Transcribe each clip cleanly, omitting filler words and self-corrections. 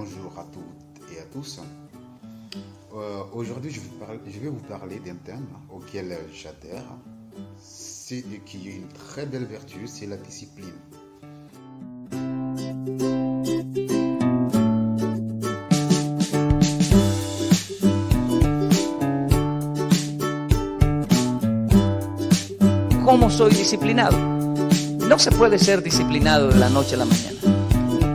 Bonjour à toutes et à tous. Aujourd'hui, je vais vous parler d'un thème auquel j'adhère. C'est qui est une très belle vertu, c'est la discipline. ¿Cómo soy disciplinado? No se puede ser disciplinado de la noche a la mañana.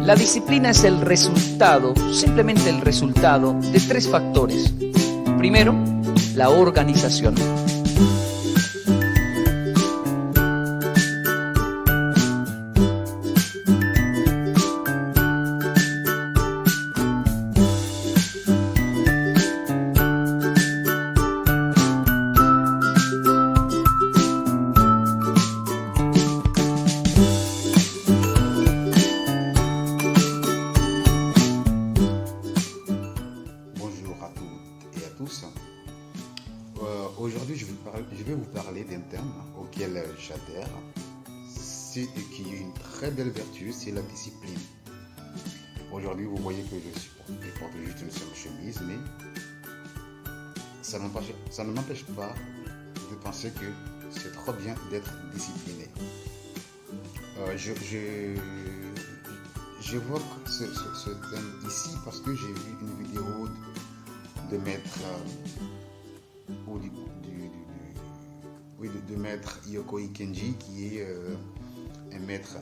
La disciplina es el resultado, simplemente el resultado de tres factores. Primero, la organización. Bonjour à toutes et à tous. Aujourd'hui, je vais vous parler d'un thème auquel j'adhère. C'est qui est une très belle vertu, c'est la discipline. Aujourd'hui, vous voyez que je porte juste une seule chemise, mais ça ne m'empêche pas de penser que c'est trop bien d'être discipliné. J'évoque ce thème ici parce que j'ai vu une vidéo de maître de maître Yoko Ikenji, qui est un maître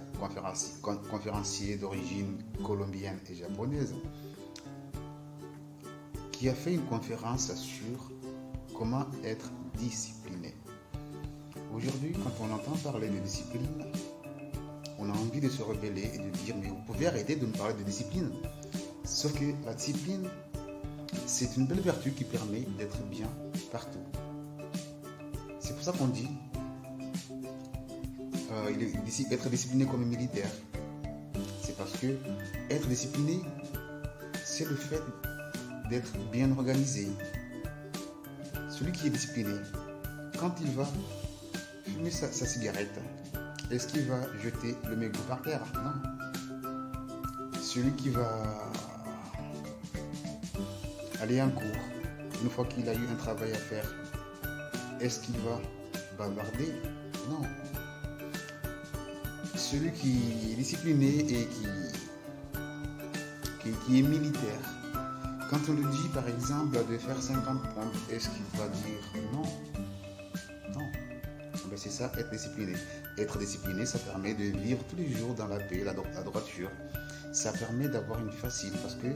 conférencier d'origine colombienne et japonaise, qui a fait une conférence sur comment être discipliné. Aujourd'hui, quand on entend parler de discipline, on a envie de se rebeller et de dire mais vous pouvez arrêter de me parler de discipline. Sauf que la discipline, c'est une belle vertu qui permet d'être bien partout. C'est pour ça qu'on dit être discipliné comme un militaire. C'est parce que être discipliné, c'est le fait d'être bien organisé. Celui qui est discipliné, quand il va fumer sa cigarette, est-ce qu'il va jeter le mégot par terre? Non. Celui qui va aller en cours, une fois qu'il a eu un travail à faire, est-ce qu'il va bavarder? Non. Celui qui est discipliné et qui est militaire, quand on lui dit par exemple de faire 50 pompes, est-ce qu'il va dire non? Non. Ben c'est ça, être discipliné. Être discipliné, ça permet de vivre tous les jours dans la paix, la droiture. Ça permet d'avoir une vie facile parce que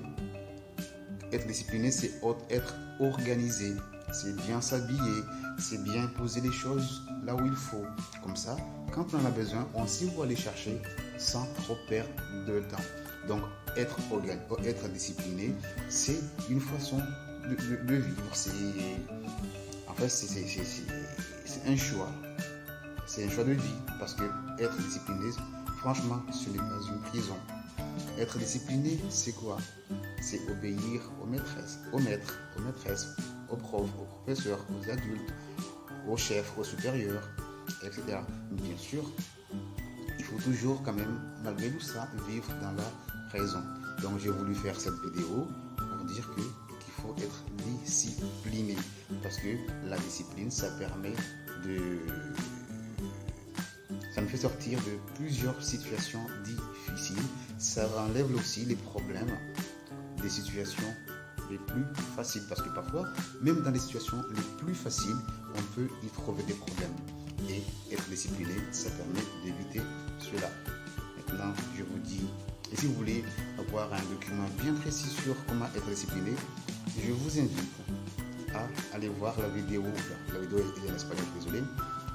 être discipliné, c'est être organisé. C'est bien s'habiller, c'est bien poser les choses là où il faut. Comme ça, quand on en a besoin, on sait où aller chercher sans trop perdre de temps. Donc, être discipliné, c'est une façon de vivre. En fait, c'est un choix. C'est un choix de vie. Parce que être discipliné, franchement, ce n'est pas une prison. Être discipliné, c'est quoi? C'est obéir aux maîtresses, aux maîtresses, aux profs, aux professeurs, aux adultes, aux chefs, aux supérieurs, etc. Bien sûr, il faut toujours quand même, malgré tout ça, vivre dans la raison. Donc j'ai voulu faire cette vidéo pour dire qu'il faut être discipliné. Parce que la discipline, ça permet ça nous fait sortir de plusieurs situations difficiles. Ça enlève aussi les problèmes des situations les plus faciles. Parce que parfois, même dans les situations les plus faciles, on peut y trouver des problèmes. Et être discipliné, ça permet d'éviter cela. Maintenant, je vous dis, et si vous voulez avoir un document bien précis sur comment être discipliné, je vous invite à aller voir la vidéo est en espagnol, désolé,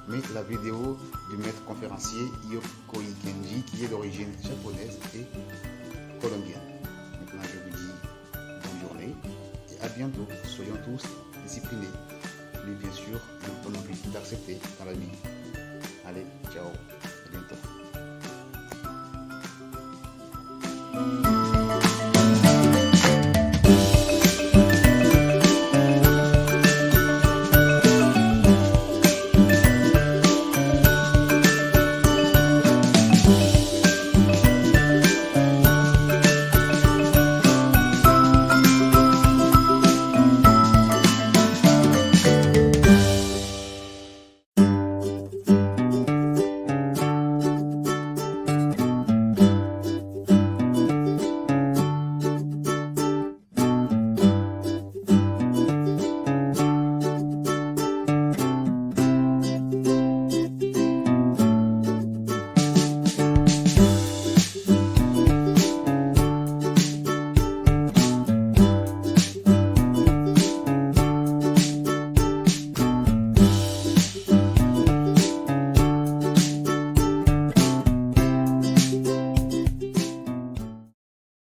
mais la vidéo du maître conférencier Yoko Ikenji, qui est d'origine japonaise et colombienne. Maintenant, je vous dis bonne journée et à bientôt. Soyons tous disciplinés. Mais bien sûr, nous ne pouvons plus d'accepter dans la vie. Allez, ciao, à bientôt.